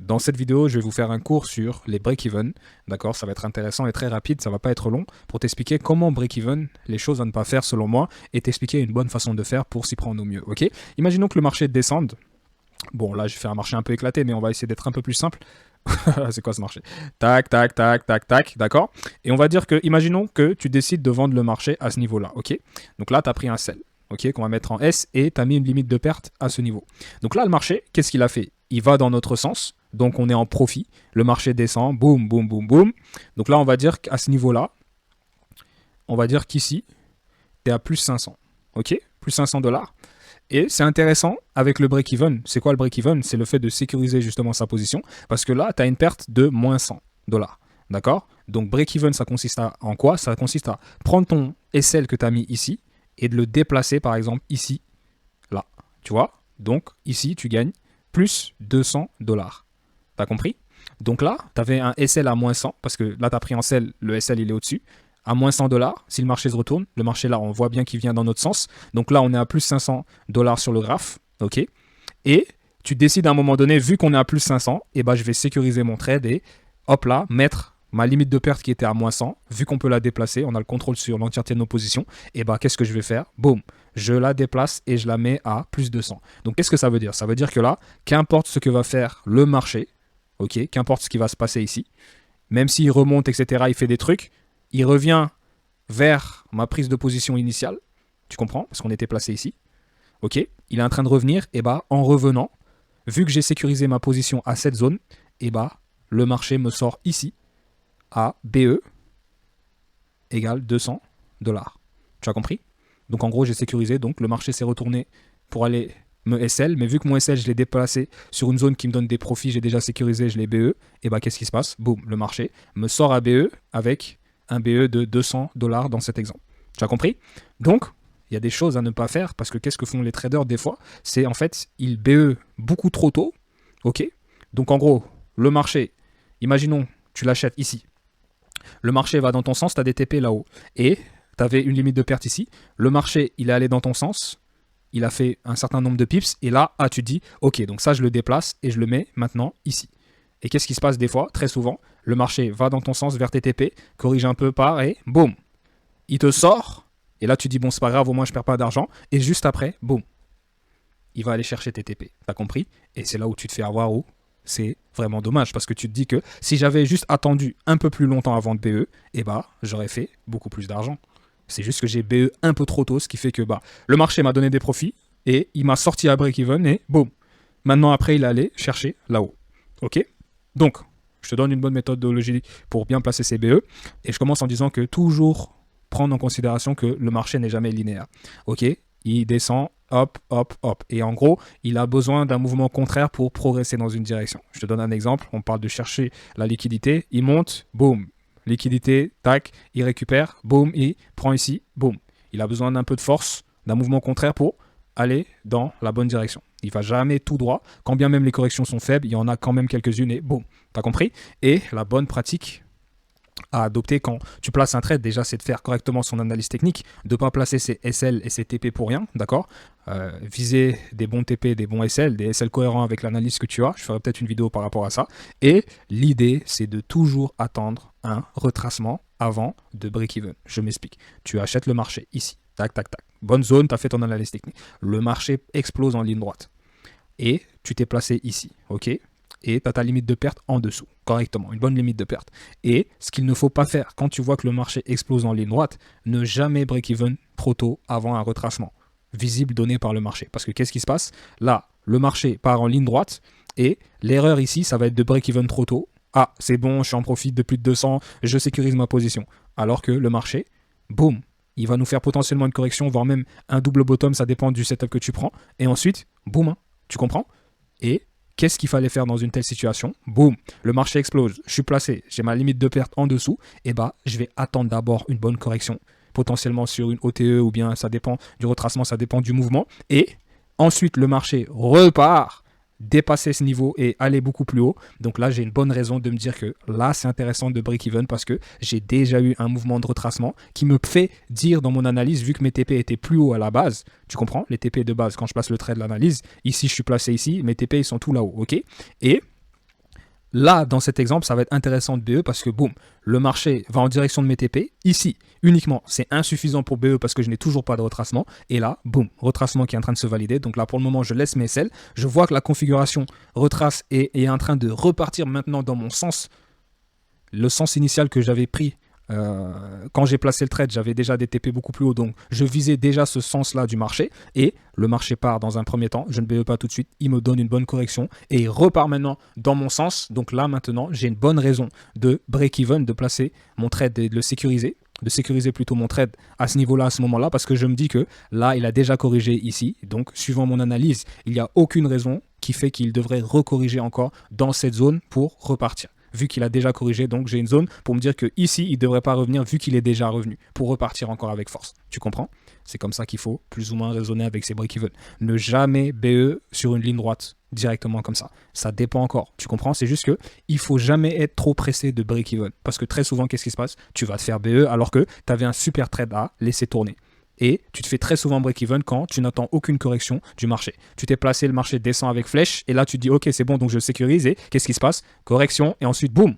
Dans cette vidéo, je vais vous faire un cours sur les break-even. D'accord, ça va être intéressant et très rapide, ça va pas être long, pour t'expliquer comment break-even, les choses à ne pas faire selon moi, et t'expliquer une bonne façon de faire pour s'y prendre au mieux. Ok, imaginons que le marché descende. Bon, là, je vais faire un marché un peu éclaté, mais on va essayer d'être un peu plus simple. C'est quoi ce marché? Tac, tac, tac, tac, tac, d'accord. Et on va dire que, imaginons que tu décides de vendre le marché à ce niveau-là, ok. Donc là, tu as pris un sell, ok, qu'on va mettre en S, et tu as mis une limite de perte à ce niveau. Donc là, le marché, qu'est-ce qu'il a fait? Il va dans notre sens, donc on est en profit. Le marché descend, boum, boum, boum, boum. Donc là, on va dire qu'à ce niveau-là, on va dire qu'ici, tu es à plus 500, ok, plus 500 $. Et c'est intéressant avec le break-even. C'est quoi le break-even? C'est le fait de sécuriser justement sa position. Parce que là, tu as une perte de moins 100 $. D'accord? Donc break-even, ça consiste en quoi? Ça consiste à prendre ton SL que tu as mis ici et de le déplacer par exemple ici, là. Tu vois? Donc ici, tu gagnes plus 200 $. T'as compris? Donc là, tu avais un SL à moins 100 parce que là, tu as pris en sell, le SL il est au-dessus. À moins 100 $, si le marché se retourne, le marché là, on voit bien qu'il vient dans notre sens. Donc là, on est à plus 500 $ sur le graphe. Ok. Et tu décides à un moment donné, vu qu'on est à plus 500, et ben, je vais sécuriser mon trade et hop là, mettre ma limite de perte qui était à moins 100. Vu qu'on peut la déplacer, on a le contrôle sur l'entièreté de nos positions. Et ben, qu'est-ce que je vais faire? Boum, je la déplace et je la mets à plus 200. Donc qu'est-ce que ça veut dire? Ça veut dire que là, qu'importe ce que va faire le marché, ok, qu'importe ce qui va se passer ici, même s'il remonte, etc., il fait des trucs, il revient vers ma prise de position initiale. Tu comprends? Parce qu'on était placé ici. Ok? Il est en train de revenir. Et bah, en revenant, vu que j'ai sécurisé ma position à cette zone, et bah, le marché me sort ici à BE égale 200 $. Tu as compris? Donc en gros, j'ai sécurisé. Donc le marché s'est retourné pour aller me SL. Mais vu que mon SL, je l'ai déplacé sur une zone qui me donne des profits, j'ai déjà sécurisé, je l'ai BE. Et bah, qu'est-ce qui se passe? Boum, le marché me sort à BE avec un BE de 200 $ dans cet exemple. Tu as compris? Donc, il y a des choses à ne pas faire parce que qu'est-ce que font les traders des fois? C'est en fait, ils BE beaucoup trop tôt. Ok? Donc en gros, le marché, imaginons, tu l'achètes ici. Le marché va dans ton sens, tu as des TP là-haut. Et tu avais une limite de perte ici. Le marché, il est allé dans ton sens. Il a fait un certain nombre de pips. Et là, tu dis, ok, donc ça, je le déplace et je le mets maintenant ici. Et qu'est-ce qui se passe des fois? Très souvent, le marché va dans ton sens vers tes TP, corrige un peu par et boum, il te sort. Et là, tu dis, bon, c'est pas grave, au moins je perds pas d'argent. Et juste après, boum, il va aller chercher tes TP. T'as compris? Et c'est là où tu te fais avoir où c'est vraiment dommage parce que tu te dis que si j'avais juste attendu un peu plus longtemps avant de BE, eh bah, j'aurais fait beaucoup plus d'argent. C'est juste que j'ai BE un peu trop tôt, ce qui fait que bah, le marché m'a donné des profits et il m'a sorti à break-even et boum. Maintenant, après, il est allé chercher là-haut. Ok? Donc, je te donne une bonne méthodologie pour bien placer ces BE. Et je commence en disant que toujours prendre en considération que le marché n'est jamais linéaire. Ok? Il descend, hop, hop, hop. Et en gros, il a besoin d'un mouvement contraire pour progresser dans une direction. Je te donne un exemple. On parle de chercher la liquidité. Il monte, boum. Liquidité, tac. Il récupère, boum. Il prend ici, boum. Il a besoin d'un peu de force, d'un mouvement contraire pour aller dans la bonne direction. Il ne va jamais tout droit. Quand bien même les corrections sont faibles, il y en a quand même quelques-unes et boum, t'as compris? Et la bonne pratique à adopter quand tu places un trade, déjà, c'est de faire correctement son analyse technique, de ne pas placer ses SL et ses TP pour rien, d'accord? Viser des bons TP, des bons SL, des SL cohérents avec l'analyse que tu as. Je ferai peut-être une vidéo par rapport à ça. Et l'idée, c'est de toujours attendre un retracement avant de break-even. Je m'explique. Tu achètes le marché ici. Tac, tac, tac. Bonne zone, tu as fait ton analyse technique. Le marché explose en ligne droite. Et tu t'es placé ici, ok? Et tu as ta limite de perte en dessous, correctement, une bonne limite de perte. Et ce qu'il ne faut pas faire quand tu vois que le marché explose en ligne droite, ne jamais break-even trop tôt avant un retracement visible donné par le marché. Parce que qu'est-ce qui se passe? Là, le marché part en ligne droite et l'erreur ici, ça va être de break-even trop tôt. Ah, c'est bon, je suis en profit de plus de 200, je sécurise ma position. Alors que le marché, boum, il va nous faire potentiellement une correction, voire même un double bottom, ça dépend du setup que tu prends. Et ensuite, boum, tu comprends? Et qu'est-ce qu'il fallait faire dans une telle situation? Boum, le marché explose, je suis placé, j'ai ma limite de perte en dessous, et bah je vais attendre d'abord une bonne correction, potentiellement sur une OTE ou bien ça dépend du retracement, ça dépend du mouvement, et ensuite le marché repart, dépasser ce niveau et aller beaucoup plus haut. Donc là, j'ai une bonne raison de me dire que là, c'est intéressant de break-even parce que j'ai déjà eu un mouvement de retracement qui me fait dire dans mon analyse, vu que mes TP étaient plus haut à la base, tu comprends? Les TP de base, quand je passe le trait de l'analyse, ici, je suis placé ici, mes TP, ils sont tout là-haut, ok? Et Là, dans cet exemple, ça va être intéressant de BE parce que, boum, le marché va en direction de mes TP. Ici, uniquement, c'est insuffisant pour BE parce que je n'ai toujours pas de retracement. Et là, boum, retracement qui est en train de se valider. Donc là, pour le moment, je laisse mes SL. Je vois que la configuration retrace et est en train de repartir maintenant dans mon sens. Le sens initial que j'avais pris quand j'ai placé le trade, j'avais déjà des TP beaucoup plus haut, donc je visais déjà ce sens-là du marché, et le marché part dans un premier temps, je ne BE pas tout de suite, il me donne une bonne correction, et il repart maintenant dans mon sens, donc là maintenant, j'ai une bonne raison de break-even, de placer mon trade et de le sécuriser, de sécuriser plutôt mon trade à ce niveau-là, à ce moment-là, parce que je me dis que là, il a déjà corrigé ici, donc suivant mon analyse, il n'y a aucune raison qui fait qu'il devrait recorriger encore dans cette zone pour repartir. Vu qu'il a déjà corrigé, donc j'ai une zone pour me dire que ici il ne devrait pas revenir vu qu'il est déjà revenu, pour repartir encore avec force. Tu comprends? C'est comme ça qu'il faut plus ou moins raisonner avec ces break-even. Ne jamais BE sur une ligne droite, directement comme ça. Ça dépend encore, tu comprends? C'est juste que il faut jamais être trop pressé de break-even. Parce que très souvent, qu'est-ce qui se passe? Tu vas te faire BE alors que tu avais un super trade à laisser tourner. Et tu te fais très souvent break-even quand tu n'attends aucune correction du marché. Tu t'es placé, le marché descend avec flèche, et là tu te dis ok c'est bon, donc je sécurise, et qu'est-ce qui se passe? Correction, et ensuite boum.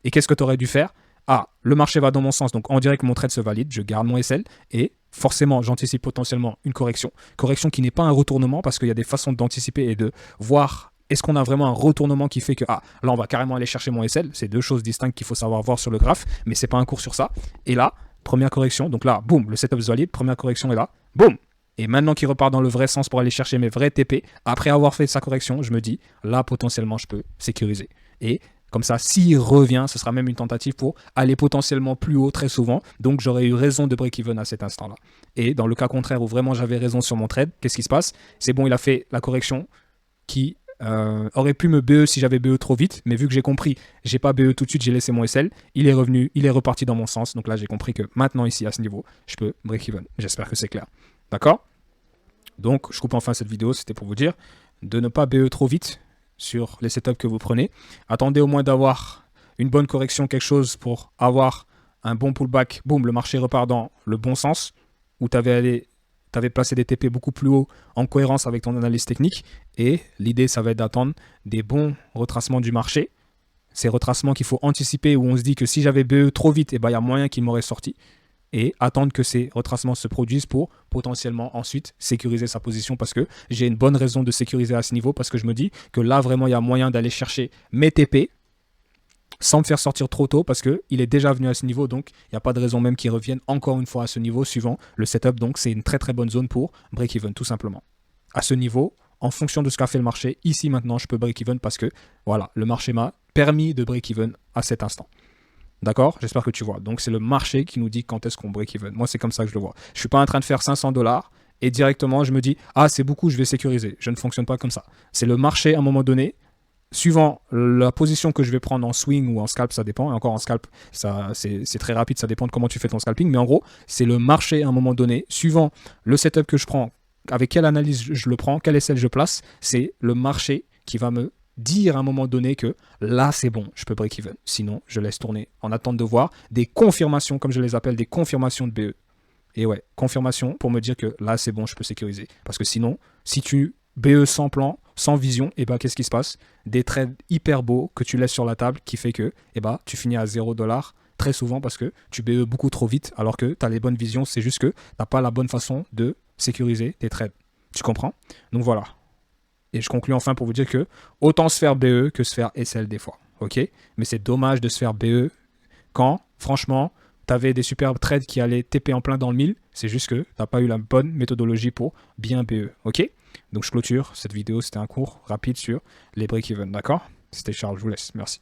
Et qu'est-ce que tu aurais dû faire? Ah, le marché va dans mon sens, donc on dirait que mon trade se valide, je garde mon SL, et forcément j'anticipe potentiellement une correction. Correction qui n'est pas un retournement, parce qu'il y a des façons d'anticiper et de voir est-ce qu'on a vraiment un retournement qui fait que ah, là on va carrément aller chercher mon SL. C'est deux choses distinctes qu'il faut savoir voir sur le graphe, mais c'est pas un cours sur ça. Et là, première correction, donc là, boum, le setup se valide, première correction est là, boum. Et maintenant qu'il repart dans le vrai sens pour aller chercher mes vrais TP, après avoir fait sa correction, je me dis, là, potentiellement, je peux sécuriser. Et comme ça, s'il revient, ce sera même une tentative pour aller potentiellement plus haut très souvent. Donc, j'aurais eu raison de break-even à cet instant-là. Et dans le cas contraire où vraiment j'avais raison sur mon trade, qu'est-ce qui se passe? C'est bon, il a fait la correction qui aurait pu me BE si j'avais BE trop vite, mais vu que j'ai compris, j'ai pas BE tout de suite, j'ai laissé mon SL, il est revenu, il est reparti dans mon sens, donc là j'ai compris que maintenant ici à ce niveau, je peux break even. J'espère que c'est clair. D'accord? Donc je coupe enfin cette vidéo, c'était pour vous dire de ne pas BE trop vite sur les setups que vous prenez. Attendez au moins d'avoir une bonne correction, quelque chose pour avoir un bon pullback, boum, le marché repart dans le bon sens, où tu avais placé des TP beaucoup plus haut en cohérence avec ton analyse technique. Et l'idée, ça va être d'attendre des bons retracements du marché. Ces retracements qu'il faut anticiper, où on se dit que si j'avais BE trop vite, il y a moyen qu'il m'aurait sorti. Et attendre que ces retracements se produisent pour potentiellement ensuite sécuriser sa position, parce que j'ai une bonne raison de sécuriser à ce niveau, parce que je me dis que là, vraiment, il y a moyen d'aller chercher mes TP sans me faire sortir trop tôt, parce qu'il est déjà venu à ce niveau, donc il n'y a pas de raison même qu'il revienne encore une fois à ce niveau suivant le setup. Donc c'est une très très bonne zone pour break-even tout simplement. À ce niveau, en fonction de ce qu'a fait le marché, ici maintenant je peux break-even parce que voilà, le marché m'a permis de break-even à cet instant. D'accord? J'espère que tu vois. Donc c'est le marché qui nous dit quand est-ce qu'on break-even. Moi c'est comme ça que je le vois. Je ne suis pas en train de faire 500 $ et directement je me dis ah c'est beaucoup, je vais sécuriser. Je ne fonctionne pas comme ça. C'est le marché à un moment donné. Suivant la position que je vais prendre en swing ou en scalp, ça dépend. Et encore en scalp, c'est très rapide, ça dépend de comment tu fais ton scalping. Mais en gros, c'est le marché à un moment donné. Suivant le setup que je prends, avec quelle analyse je le prends, quelle SL je place, c'est le marché qui va me dire à un moment donné que là, c'est bon, je peux break-even. Sinon, je laisse tourner en attente de voir des confirmations, comme je les appelle, des confirmations de BE. Et ouais, confirmation pour me dire que là, c'est bon, je peux sécuriser. Parce que sinon, si tu BE sans plan, sans vision, et ben qu'est-ce qui se passe? Des trades hyper beaux que tu laisses sur la table qui fait que tu finis à 0 $ très souvent parce que tu BE beaucoup trop vite alors que tu as les bonnes visions, c'est juste que tu n'as pas la bonne façon de sécuriser tes trades. Tu comprends? Donc voilà. Et je conclue enfin pour vous dire que autant se faire BE que se faire SL des fois. Ok? Mais c'est dommage de se faire BE quand, franchement, tu avais des superbes trades qui allaient TP en plein dans le mille. C'est juste que tu n'as pas eu la bonne méthodologie pour bien BE. Ok? Donc je clôture cette vidéo, c'était un cours rapide sur les break-even, d'accord? C'était Charles, je vous laisse, merci.